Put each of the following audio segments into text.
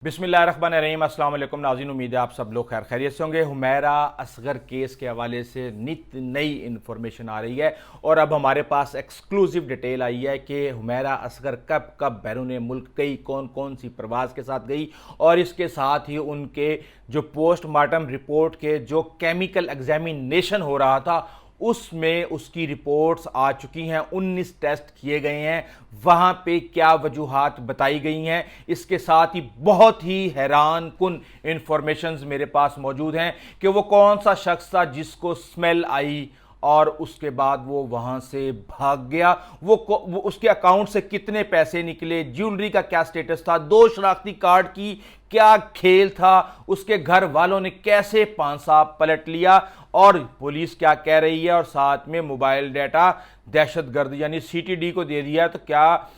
बिस्मिल्लाहिर्रहमानिर्रहीम। अस्सलाम वालेकुम नाज़रीन, उम्मीद है आप सब लोग खैर खैरियत से होंगे। हुमैरा असगर केस के हवाले से नित नई इन्फॉर्मेशन आ रही है और अब हमारे पास एक्सक्लूसिव डिटेल आई है कि हुमैरा असगर कब कब बैरून मुल्क गई, कौन कौन सी प्रवास के साथ गई और इसके साथ ही उनके जो पोस्टमार्टम रिपोर्ट के जो केमिकल एग्जामिनेशन हो रहा था उसमें उसकी रिपोर्ट्स आ चुकी हैं। 19 टेस्ट किए गए हैं, वहां पे क्या वजूहात बताई गई हैं। इसके साथ ही बहुत ही हैरान कुन इंफॉर्मेशंस मेरे पास मौजूद हैं कि वो कौन सा शख्स था जिसको स्मेल आई और उसके बाद वो वहां से भाग गया। वो उसके अकाउंट से कितने पैसे निकले, ज्वेलरी का क्या स्टेटस था, 2 शनाख्ती कार्ड की क्या खेल था, उसके घर वालों ने कैसे पांसा पलट लिया और पुलिस क्या कह रही है, और साथ में मोबाइल डाटा दहशतगर्द यानी सीटीडी को दे दिया। तो क्या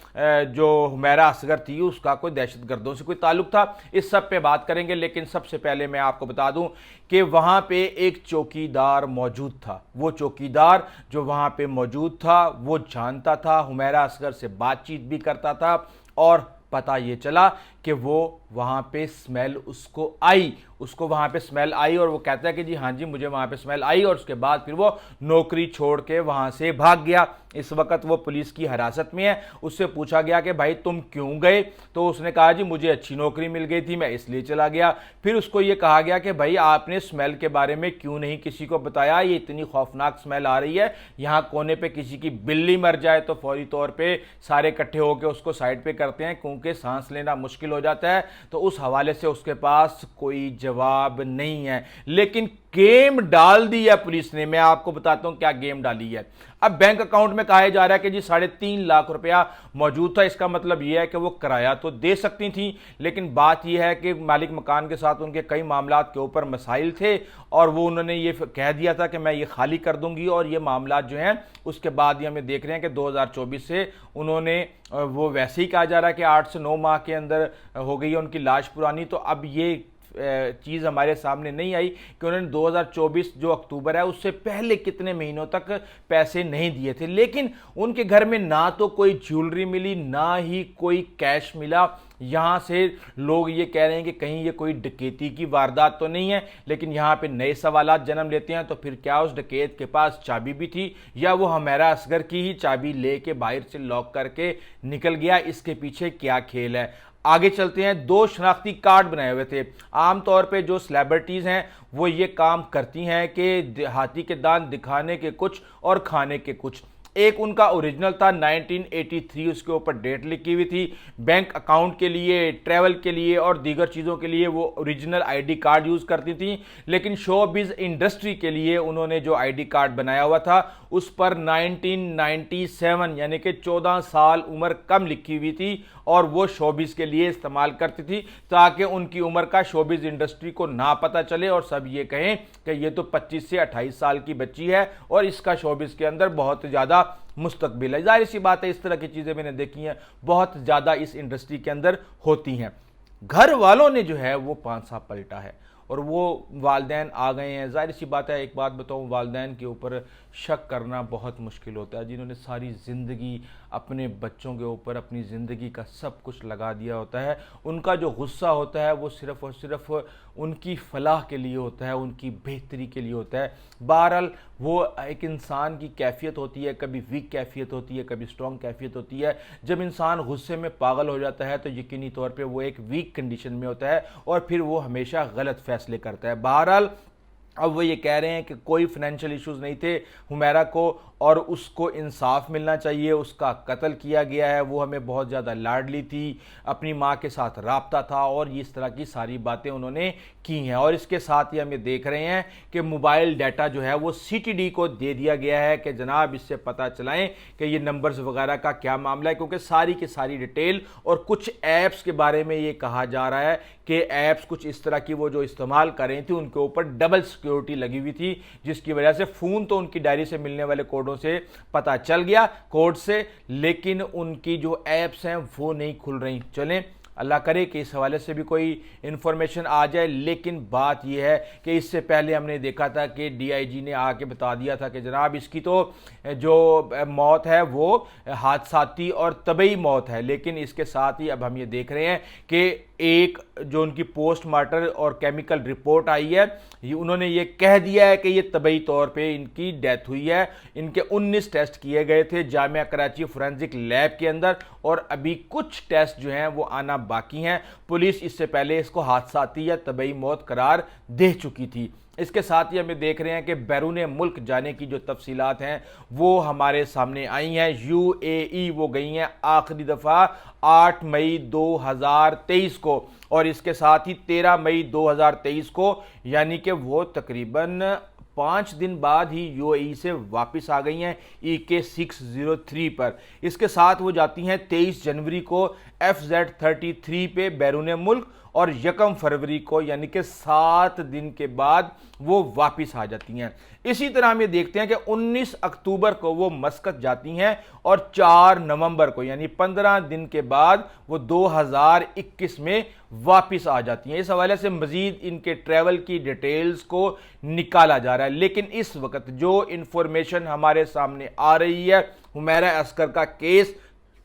जो हुमैरा असगर थी उसका कोई दहशतगर्दों से कोई ताल्लुक था, इस सब पे बात करेंगे। लेकिन सबसे पहले मैं आपको बता दूं कि वहां पे एक चौकीदार मौजूद था। वो चौकीदार जो वहां पे मौजूद था वो जानता था, हुमैरा असगर से बातचीत भी करता था और पता ये चला कि वो वहाँ पे स्मेल उसको वहाँ पे स्मेल आई और वो कहता है कि जी हाँ जी मुझे वहाँ पे स्मेल आई, और उसके बाद फिर वो नौकरी छोड़ के वहाँ से भाग गया। इस वक्त वो पुलिस की हिरासत में है। उससे पूछा गया कि भाई तुम क्यों गए, तो उसने कहा जी मुझे अच्छी नौकरी मिल गई थी, मैं इसलिए चला गया। फिर उसको ये कहा गया कि भाई आपने स्मेल के बारे में क्यों नहीं किसी को बताया, ये इतनी खौफनाक स्मेल आ रही है, यहाँ कोने पे किसी की बिल्ली मर जाए तो फौरी तौर पे सारे इकट्ठे होकर उसको साइड पे करते हैं क्योंकि सांस लेना मुश्किल हो जाता है। तो उस हवाले से उसके पास कोई जवाब नहीं है। लेकिन गेम डाल दी है पुलिस ने। मैं आपको बताता हूं क्या गेम डाली है। अब बैंक अकाउंट में कहा जा रहा है कि जी 3.5 लाख रुपया मौजूद था। इसका मतलब यह है कि वो किराया तो दे सकती थी, लेकिन बात यह है कि मालिक मकान के साथ उनके कई मामलात के ऊपर मसाइल थे और वो उन्होंने ये कह दिया था कि मैं ये खाली कर दूंगी। और ये मामलात जो हैं उसके बाद ही हमें देख रहे हैं कि 2024 से उन्होंने वो वैसे ही कहा जा रहा है कि 8 से 9 माह के अंदर हो गई है उनकी लाश पुरानी। तो अब ये चीज़ हमारे सामने नहीं आई कि उन्होंने 2024 जो अक्टूबर है उससे पहले कितने महीनों तक पैसे नहीं दिए थे। लेकिन उनके घर में ना तो कोई ज्वेलरी मिली ना ही कोई कैश मिला। यहाँ से लोग ये कह रहे हैं कि कहीं ये कोई डकैती की वारदात तो नहीं है, लेकिन यहाँ पे नए सवालात जन्म लेते हैं। तो फिर क्या उस डकैत के पास चाबी भी थी या वो हुमैरा असगर की ही चाबी लेके बाहर से लॉक करके निकल गया? इसके पीछे क्या खेल है, आगे चलते हैं। 2 शनाख्ती कार्ड बनाए हुए थे। आमतौर पे जो सेलिब्रिटीज़ हैं वो ये काम करती हैं कि हाथी के दांत दिखाने के कुछ और खाने के कुछ। एक उनका ओरिजिनल था 1983, उसके ऊपर डेट लिखी हुई थी। बैंक अकाउंट के लिए, ट्रैवल के लिए और दीगर चीज़ों के लिए वो ओरिजिनल आईडी कार्ड यूज़ करती थी। लेकिन शोबिज़ इंडस्ट्री के लिए उन्होंने जो आईडी कार्ड बनाया हुआ था उस पर 1997 यानी कि 14 साल उम्र कम लिखी हुई थी और वो शोबिज़ के लिए इस्तेमाल करती थी ताकि उनकी उम्र का शोबिज़ इंडस्ट्री को ना पता चले और सब ये कहें कि ये तो 25 से 28 साल की बच्ची है और इसका शोबिज़ के अंदर बहुत ज़्यादा मुस्तकबिल है। जाहिर सी बात है, इस तरह की चीज़ें मैंने देखी हैं, बहुत ज़्यादा इस इंडस्ट्री के अंदर होती हैं। घर वालों ने जो है वो पांसा पलटा है और वो वालिदैन आ गए हैं। जाहिर सी बात है, एक बात बताऊं, वालिदैन के ऊपर शक करना बहुत मुश्किल होता है, जिन्होंने सारी ज़िंदगी अपने बच्चों के ऊपर अपनी ज़िंदगी का सब कुछ लगा दिया होता है। उनका जो गुस्सा होता है वो सिर्फ़ और सिर्फ उनकी फलाह के लिए होता है, उनकी बेहतरी के लिए होता है। बहरहाल वो एक इंसान की कैफियत होती है, कभी वीक कैफियत होती है, कभी स्ट्रॉन्ग कैफियत होती है। जब इंसान गुस्से में पागल हो जाता है तो यकीनी तौर पे वो एक वीक कंडीशन में होता है और फिर वो हमेशा गलत फैसले करता है। बहरहाल अब वो ये कह रहे हैं कि कोई फाइनेंशियल इश्यूज नहीं थे हुमैरा को और उसको इंसाफ मिलना चाहिए, उसका कत्ल किया गया है, वो हमें बहुत ज़्यादा लाडली थी, अपनी माँ के साथ राब्ता था और इस तरह की सारी बातें उन्होंने की हैं। और इसके साथ ही हम ये देख रहे हैं कि मोबाइल डाटा जो है वो सीटीडी को दे दिया गया है कि जनाब इससे पता चलाएं कि ये नंबर्स वगैरह का क्या मामला है, क्योंकि सारी की सारी डिटेल और कुछ ऐप्स के बारे में ये कहा जा रहा है कि ऐप्स कुछ इस तरह की वो जो इस्तेमाल कर रही थी उनके ऊपर डबल सिक्योरिटी लगी हुई थी, जिसकी वजह से फ़ोन तो उनकी डायरी से मिलने वाले कोडों से पता चल गया, कोड से, लेकिन उनकी जो ऐप्स हैं वो नहीं खुल रही। चलें अल्लाह करे कि इस हवाले से भी कोई इन्फॉर्मेशन आ जाए। लेकिन बात यह है कि इससे पहले हमने देखा था कि डीआईजी ने आके बता दिया था कि जनाब इसकी तो जो मौत है वो हादसाती और तबई मौत है। लेकिन इसके साथ ही अब हम ये देख रहे हैं कि ایک جو ان کی पोस्ट मार्टम और केमिकल रिपोर्ट आई है, उन्होंने ये कह दिया है कि ये तबई तौर पे इनकी डेथ हुई है। इनके 19 टेस्ट किए गए थे जामिया कराची फोरेंसिक लैब के अंदर और अभी कुछ टेस्ट जो हैं वो आना बाकी हैं। पुलिस इससे पहले इसको हादसाती या तबई मौत करार दे चुकी थी। इसके साथ ही हमें देख रहे हैं कि बैरून मुल्क जाने की जो तफसीलात हैं वो हमारे सामने आई हैं। यूएई वो गई हैं आखिरी दफ़ा 8 मई 2023 को और इसके साथ ही 13 मई 2023 को, यानी कि वो तकरीबन 5 दिन बाद ही यूएई से वापस आ गई हैं EK603 पर। इसके साथ वो जाती हैं 23 जनवरी को FZ33 पे बैरून मुल्क और 1 फरवरी को, यानी कि 7 दिन के बाद वो वापस आ जाती हैं। इसी तरह हम ये देखते हैं कि 19 अक्टूबर को वो मस्कत जाती हैं और 4 नवंबर को, यानी 15 दिन के बाद वो 2021 में वापस आ जाती हैं। इस हवाले से मजीद इनके ट्रैवल की डिटेल्स को निकाला जा रहा है, लेकिन इस वक्त जो इंफॉर्मेशन हमारे सामने आ रही है, हुमैरा असगर का केस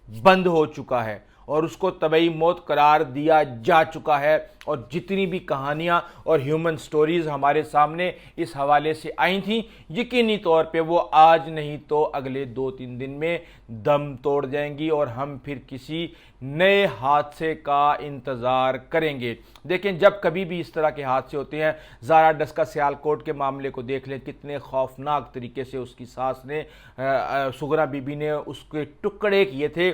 बंद हो चुका है और उसको तबई मौत करार दिया जा चुका है। और जितनी भी कहानियाँ और ह्यूमन स्टोरीज़ हमारे सामने इस हवाले से आई थीं, यकीनी तौर पे वो आज नहीं तो अगले 2-3 दिन में दम तोड़ जाएंगी और हम फिर किसी नए हादसे का इंतज़ार करेंगे। देखें, जब कभी भी इस तरह के हादसे होते हैं, ज़ारा डस्का सियालकोट के मामले को देख लें, कितने खौफनाक तरीके से उसकी सास ने सुगरा बीबी ने उसके टुकड़े किए थे।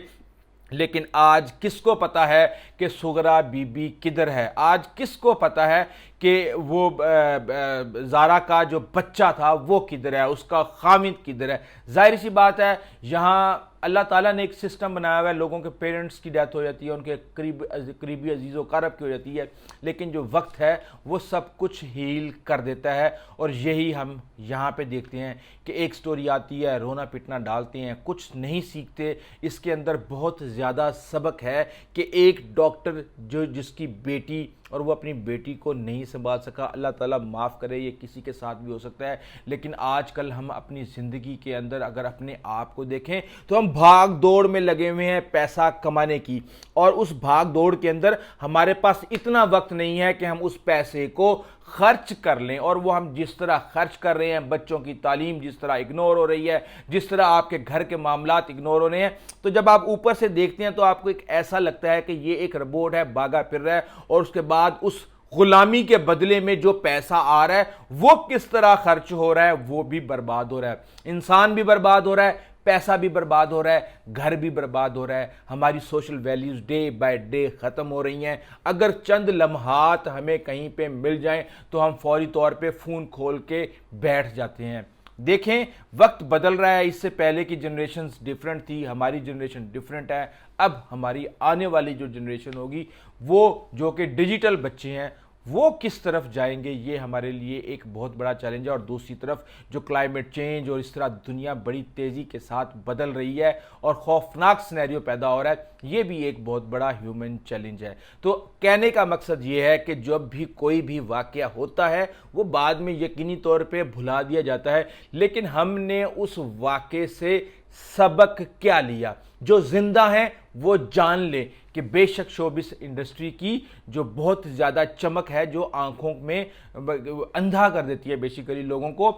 लेकिन आज किसको पता है कि सुगरा बीबी किधर है? आज किसको पता है कि वो ज़ारा का जो बच्चा था वो किधर है, उसका खामिद किधर है? जाहिर सी बात है, यहाँ अल्लाह ताला ने एक सिस्टम बनाया हुआ है। लोगों के पेरेंट्स की डेथ हो जाती है, उनके करीबी अजीज़ो कारब की हो जाती है, लेकिन जो वक्त है वो सब कुछ हील कर देता है। और यही हम यहाँ पे देखते हैं कि एक स्टोरी आती है, रोना पिटना डालते हैं, कुछ नहीं सीखते। इसके अंदर बहुत ज़्यादा सबक है कि एक डॉक्टर जिसकी बेटी और वो अपनी बेटी को नहीं संभाल सका, अल्लाह ताला माफ़ करे, ये किसी के साथ भी हो सकता है। लेकिन आजकल हम अपनी ज़िंदगी के अंदर अगर अपने आप को देखें तो हम भाग दौड़ में लगे हुए हैं पैसा कमाने की, और उस भाग दौड़ के अंदर हमारे पास इतना वक्त नहीं है कि हम उस पैसे को खर्च कर लें। और वो हम जिस तरह खर्च कर रहे हैं, बच्चों की तालीम जिस तरह इग्नोर हो रही है, जिस तरह आपके घर के मामलात इग्नोर हो रहे हैं, तो जब आप ऊपर से देखते हैं तो आपको एक ऐसा लगता है कि ये एक रोबोट है, भागा फिर रहा है, और उसके बाद उस गुलामी के बदले में जो पैसा आ रहा है वो किस तरह खर्च हो रहा है, वो भी बर्बाद हो रहा है। इंसान भी बर्बाद हो रहा है, पैसा भी बर्बाद हो रहा है, घर भी बर्बाद हो रहा है। हमारी social values day by day ख़त्म हो रही हैं। अगर चंद लम्हात हमें कहीं पे मिल जाएं तो हम फौरी तौर पे फ़ोन खोल के बैठ जाते हैं। देखें, वक्त बदल रहा है। इससे पहले की जनरेशन्स डिफरेंट थी, हमारी जनरेशन डिफरेंट है। अब हमारी आने वाली जो जनरेशन होगी, वो जो कि डिजिटल बच्चे हैं, वो किस तरफ जाएंगे, ये हमारे लिए एक बहुत बड़ा चैलेंज है। और दूसरी तरफ जो क्लाइमेट चेंज और इस तरह दुनिया बड़ी तेज़ी के साथ बदल रही है और खौफनाक सिनेरियो पैदा हो रहा है, ये भी एक बहुत बड़ा ह्यूमन चैलेंज है। तो कहने का मकसद ये है कि जब भी कोई भी वाक़या होता है वो बाद में यकीनी तौर पे भुला दिया जाता है, लेकिन हमने उस वाक़े से सबक क्या लिया? जो जिंदा हैं वो जान ले कि बेशक शोबिस इंडस्ट्री की जो बहुत ज़्यादा चमक है, जो आंखों में अंधा कर देती है बेसिकली लोगों को,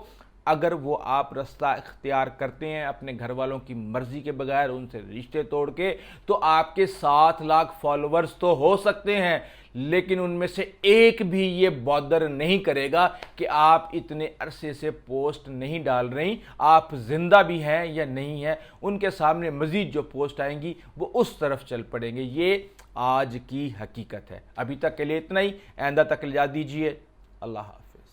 अगर वो आप रास्ता इख्तियार करते हैं अपने घर वालों की मर्ज़ी के बगैर, उनसे रिश्ते तोड़ के, तो आपके 7 लाख फॉलोअर्स तो हो सकते हैं, लेकिन उनमें से एक भी ये बॉदर नहीं करेगा कि आप इतने अरसे से पोस्ट नहीं डाल रही, आप जिंदा भी हैं या नहीं हैं। उनके सामने मज़ीद जो पोस्ट आएंगी वो उस तरफ चल पड़ेंगे। ये आज की हकीकत है। अभी तक के लिए इतना ही, आइंदा तक इजाज़त दीजिए। अल्लाह हाफ़िज़।